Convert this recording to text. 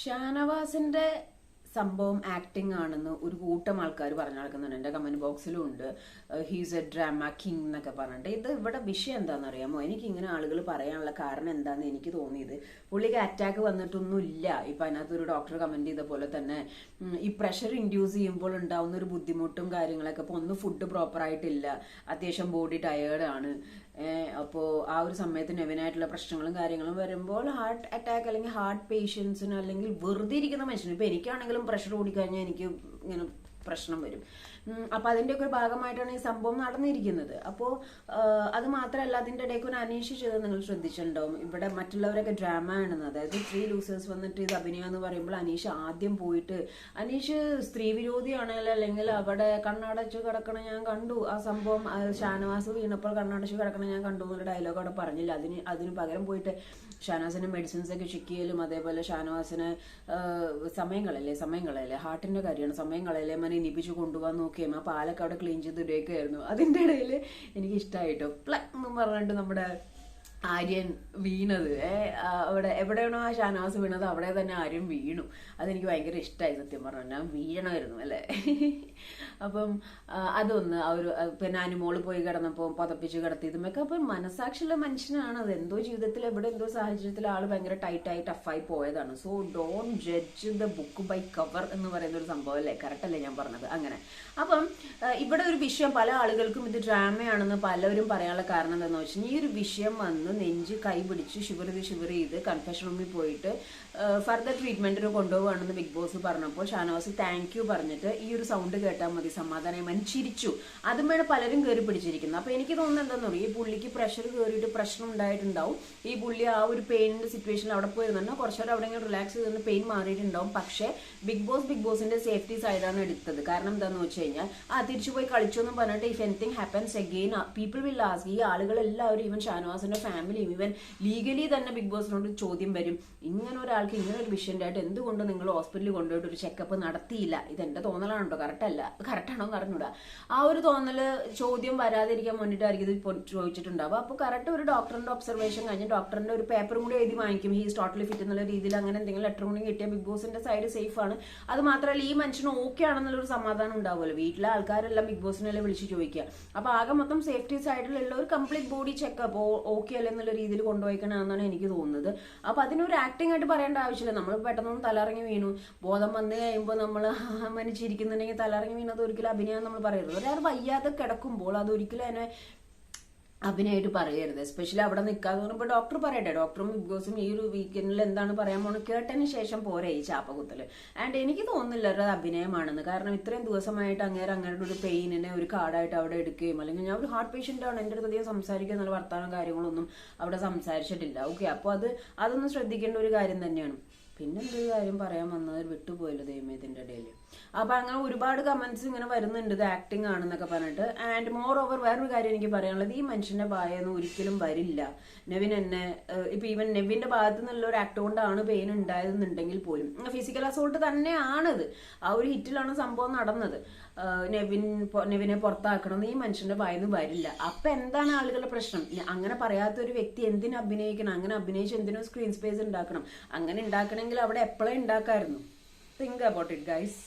ഷാനവാസിന്റെ സംഭവം ആക്ടിങ് ആണെന്ന് ഒരു കൂട്ടം ആൾക്കാർ പറഞ്ഞു നടക്കുന്നുണ്ട്. എന്റെ കമന്റ് ബോക്സിലും ഉണ്ട്. ഹീസ് എ ഡ്രാമ കിങ് എന്നൊക്കെ പറഞ്ഞിട്ട്. ഇത് ഇവിടെ വിഷയം എന്താണെന്ന് അറിയാമോ? എനിക്ക് ഇങ്ങനെ ആളുകൾ പറയാനുള്ള കാരണം എന്താന്ന് എനിക്ക് തോന്നിയത്, പുള്ളിക്ക് അറ്റാക്ക് വന്നിട്ടൊന്നുമില്ല. ഇപ്പൊ അതിനകത്ത് ഒരു ഡോക്ടർ കമന്റ് ചെയ്ത പോലെ തന്നെ ഈ പ്രഷർ ഇൻഡ്യൂസ് ചെയ്യുമ്പോൾ ഉണ്ടാവുന്ന ഒരു ബുദ്ധിമുട്ടും കാര്യങ്ങളൊക്കെ. ഇപ്പൊ ഒന്ന് ഫുഡ് പ്രോപ്പർ ആയിട്ടില്ല, അത്യാവശ്യം ബോഡി ടയേർഡ് ആണ്. അപ്പോൾ ആ ഒരു സമയത്ത് നെവിനായിട്ടുള്ള പ്രശ്നങ്ങളും കാര്യങ്ങളും വരുമ്പോൾ ഹാർട്ട് അറ്റാക്ക് അല്ലെങ്കിൽ ഹാർട്ട് പേഷ്യൻസിന് അല്ലെങ്കിൽ വെറുതെ ഇരിക്കുന്ന മനുഷ്യന്, ഇപ്പൊ എനിക്കാണെങ്കിലും പ്രഷർ കൂടിക്കഴിഞ്ഞാൽ എനിക്ക് ഇങ്ങനെ പ്രശ്നം വരും. അപ്പൊ അതിന്റെ ഒക്കെ ഒരു ഭാഗമായിട്ടാണ് ഈ സംഭവം നടന്നിരിക്കുന്നത്. അപ്പോൾ അത് മാത്രമല്ല, അതിന്റെ ഇടയ്ക്ക് ഒരു അനീഷ് ചെയ്ത് നിങ്ങൾ ശ്രദ്ധിച്ചിട്ടുണ്ടാവും. ഇവിടെ മറ്റുള്ളവരൊക്കെ ഡ്രാമ ആണെന്ന്, അതായത് 3 ലൂസേഴ്സ് വന്നിട്ട് ഇത് അഭിനയം എന്ന് പറയുമ്പോൾ അനീഷ് ആദ്യം പോയിട്ട്, അനീഷ് സ്ത്രീ വിരോധിയാണല്ലോ, അല്ലെങ്കിൽ അവിടെ കണ്ണടച്ചു കിടക്കണം ഞാൻ കണ്ടു, ആ സംഭവം ഷാനവാസ് വീണപ്പോൾ കണ്ണടച്ചു കിടക്കണം ഞാൻ കണ്ടു എന്നുള്ള ഡയലോഗ് അവിടെ പറഞ്ഞില്ല. അതിന് പകരം പോയിട്ട് ഷാനവാസിന്റെ മെഡിസിൻസ് ഒക്കെ ചെക്ക് ചെയ്യലും, അതേപോലെ ഷാനവാസിന് സമയം കളയല്ലേ ഹാർട്ടിന്റെ കാര്യമാണ്, സമയം കളയല്ലേ മനെ ഇനിപ്പിച്ച് കൊണ്ടുപോകാൻ നോക്കിയും ആ പാലൊക്കെ അവിടെ ക്ലീൻ ചെയ്ത് ഇടുകയായിരുന്നു. അതിന്റെ ഇടയിൽ എനിക്ക് ഇഷ്ടമായിട്ടോ പ്ലക് എന്ന് പറഞ്ഞിട്ട് നമ്മുടെ ആര്യൻ വീണത്, അവിടെ എവിടെയാണോ ആ ഷാനവാസ് വീണത് അവിടെ തന്നെ ആര്യൻ വീണു. അതെനിക്ക് ഭയങ്കര ഇഷ്ടമായി. സത്യം പറഞ്ഞാൽ ഞാൻ വീണമായിരുന്നു അല്ലേ. അപ്പം അതൊന്ന് ആ ഒരു, പിന്നെ അനുമോള് പോയി കിടന്നപ്പോൾ പതപ്പിച്ച് കിടത്തിയതുമൊക്കെ. അപ്പം മനസാക്ഷിയുള്ള മനുഷ്യനാണ് അത്. എന്തോ ജീവിതത്തിൽ എവിടെ എന്തോ സാഹചര്യത്തിൽ ആള് ഭയങ്കര ടൈറ്റായി ടഫായി പോയതാണ്. So don't judge the book by cover എന്ന് പറയുന്ന ഒരു സംഭവം അല്ലേ, കറക്റ്റ് അല്ലേ ഞാൻ പറഞ്ഞത്? അങ്ങനെ അപ്പം ഇവിടെ ഒരു വിഷയം, പല ആളുകൾക്കും ഇത് ഡ്രാമയാണെന്ന് പലരും പറയാനുള്ള കാരണം എന്താണെന്ന് വെച്ചാൽ, ഈ ഒരു വിഷയം വന്ന് നെഞ്ച് കൈ പിടിച്ച് ഷിവർ ചെയ്ത് കൺഫെഷൻ റൂമിൽ പോയിട്ട് ഫർദർ ട്രീറ്റ്മെന്റിന് കൊണ്ടുപോകുകയാണെന്ന് ബിഗ് ബോസ് പറഞ്ഞപ്പോൾ ഷാനവാസ് താങ്ക് യു പറഞ്ഞിട്ട് ഈ ഒരു സൗണ്ട് കേട്ടാൽ മതി സമാധാനമായി ചിരിച്ചു. അതും വേണം പലരും കയറി പിടിച്ചിരിക്കുന്നത്. അപ്പൊ എനിക്ക് തോന്നുന്നത് എന്താണെന്ന് പറയും, ഈ പുള്ളിക്ക് പ്രഷർ കയറിയിട്ട് പ്രശ്നം ഉണ്ടായിട്ടുണ്ടാവും. ഈ പുള്ളി ആ ഒരു പെയിനിന്റെ സിറ്റുവേഷനിൽ അവിടെ പോയിരുന്നാൽ കുറച്ചുകൂടെ അവിടെ ഇങ്ങനെ റിലാക്സ് ചെയ്ത് പെയിൻ മാറിയിട്ടുണ്ടാവും. പക്ഷേ ബിഗ് ബോസിന്റെ സേഫ്റ്റി സൈഡാണ് എടുത്തത്. കാരണം എന്താണെന്ന് വെച്ച് കഴിഞ്ഞാൽ തിരിച്ചു പോയി കളിച്ചു എന്ന് പറഞ്ഞിട്ട് if anything happens again people will ask, ഈ ആളുകളെല്ലാവരും ഈവൻ ഷാനവാസിന്റെ ഫാമിലിയും ഈവൻ ലീഗലി തന്നെ ബിഗ് ബോസിനോട് ചോദ്യം വരും, ഇങ്ങനെ ഒരാൾക്ക് ഇങ്ങനെ ഒരു വിഷയം ഉണ്ടായിട്ട് എന്തുകൊണ്ട് നിങ്ങൾ ഹോസ്പിറ്റലിൽ കൊണ്ടുപോയിട്ട് ഒരു ചെക്കപ്പ് നടത്തിയില്ല? ഇതെന്റെ തോന്നലാണ് കേട്ടോ, കറക്റ്റാണോ എന്ന് അറിഞ്ഞൂടാ. ആ ഒരു തോന്നല് ചോദ്യം വരാതിരിക്കാൻ വേണ്ടിയിട്ടായിരിക്കും ഇത് ചോദിച്ചിട്ടുണ്ടാവുക. അപ്പോൾ കറക്റ്റ് ഒരു ഡോക്ടറിന്റെ ഒബ്സർവേഷൻ കഴിഞ്ഞ് ഡോക്ടറിന്റെ ഒരു പേപ്പറും കൂടി എഴുതി വാങ്ങിക്കും, ഹീസ് ടോട്ടലി ഫിറ്റ് എന്നുള്ള രീതിയിൽ. അങ്ങനെ എന്തെങ്കിലും ലെറ്റർ കൂടി കിട്ടിയാൽ ബിഗ് ബോസിന്റെ സൈഡ് സേഫ് ആണ്. അത് മാത്രമല്ല, ഈ മനുഷ്യന് ഓക്കെ ആണെന്നുള്ളൊരു സമാധാനം ഉണ്ടാവുമല്ലോ. വീട്ടിലെ ആൾക്കാരെല്ലാം ബിഗ് ബോസിനെല്ലാം വിളിച്ച് ചോദിക്കുക. അപ്പൊ ആകെ മൊത്തം സേഫ്റ്റി സൈഡിലുള്ള ഒരു കംപ്ലീറ്റ് ബോഡി ചെക്കപ്പ് ഓക്കെ അല്ലേ എന്നുള്ള രീതിയിൽ കൊണ്ടുപോയിക്കണമെന്നാണ് എനിക്ക് തോന്നുന്നത്. അപ്പൊ അതിനൊരു ആക്ടിംഗ് ആയിട്ട് പറയേണ്ട ആവശ്യമില്ല. നമ്മൾ പെട്ടെന്ന് തലറങ്ങി വീണു, ബോധം വന്നു കഴിയുമ്പോൾ നമ്മൾ മനുഷ്യരിക്കുന്നുണ്ടെങ്കിൽ തലറങ്ങി വീണത് ഒരിക്കലും അഭിനയം നമ്മൾ പറയരുത്. ഒരാൾ വയ്യാതെ കിടക്കുമ്പോൾ അതൊരിക്കലും അതിനെ അഭിനയമായിട്ട് പറയരുത്. എസ്പെഷ്യലി അവിടെ നിൽക്കാതെ പറയുമ്പോൾ ഡോക്ടർ പറയട്ടെ, ഡോക്ടറും ബിഗ് ബോസും ഈ ഒരു വീക്കെൻഡിൽ എന്താണ് പറയാൻ പോണത് കേട്ടതിന് ശേഷം പോരെ ഈ ചാപ്പകുത്തല്. ആൻഡ് എനിക്ക് തോന്നുന്നില്ല അത് അഭിനയമാണെന്ന്. കാരണം ഇത്രയും ദിവസമായിട്ട് അങ്ങേരുടെ ഒരു പെയിനിനെ ഒരു കാർഡായിട്ട് അവിടെ എടുക്കുകയും, അല്ലെങ്കിൽ ഞാൻ ഒരു ഹാർട്ട് പേഷ്യന്റ് ആണ്, എൻ്റെ അടുത്ത് അധികം സംസാരിക്കുക എന്നുള്ള വർത്താനം കാര്യങ്ങളൊന്നും അവിടെ സംസാരിച്ചിട്ടില്ല. ഓക്കെ, അപ്പോൾ അതൊന്നും ശ്രദ്ധിക്കേണ്ട ഒരു കാര്യം തന്നെയാണ്. പിന്നെ എന്തൊരു കാര്യം പറയാൻ വന്നത് വിട്ടുപോയല്ലോ ദൈവമേ ഇതിന്റെ ഇടയിൽ. അപ്പൊ അങ്ങനെ ഒരുപാട് കമന്റ്സ് ഇങ്ങനെ വരുന്നുണ്ട് ഇത് ആക്ടിങ് ആണെന്നൊക്കെ പറഞ്ഞിട്ട്. ആൻഡ് മോർ ഓവർ വേറൊരു കാര്യം എനിക്ക് പറയാനുള്ളത്, ഈ മനുഷ്യന്റെ ഭാഗമൊന്നും ഒരിക്കലും വരില്ല. നെവിൻ എന്നെ ഇപ്പൊ ഈവൻ നെവിന്റെ ഭാഗത്തു നിന്നുള്ള ഒരു ആക്ട് കൊണ്ടാണ് പെയിൻ ഉണ്ടായതെന്നുണ്ടെങ്കിൽ പോലും ഫിസിക്കൽ അസോൾട്ട് തന്നെയാണത്. ആ ഒരു ഹിറ്റിലാണ് സംഭവം നടന്നത്. നെവിനെ പുറത്താക്കണം ഈ മനുഷ്യന്റെ ഭാഗത്ത് വരില്ല. അപ്പൊ എന്താണ് ആളുകളുടെ പ്രശ്നം? അങ്ങനെ പറയാത്ത ഒരു വ്യക്തി എന്തിനു അഭിനയിക്കണം? അങ്ങനെ അഭിനയിച്ച് എന്തിനോ സ്ക്രീൻ സ്പേസ് ഉണ്ടാക്കണം? അങ്ങനെ ഉണ്ടാക്കണമെങ്കിൽ അവിടെ എപ്പോഴേ ഉണ്ടാക്കായിരുന്നു. Think about it guys.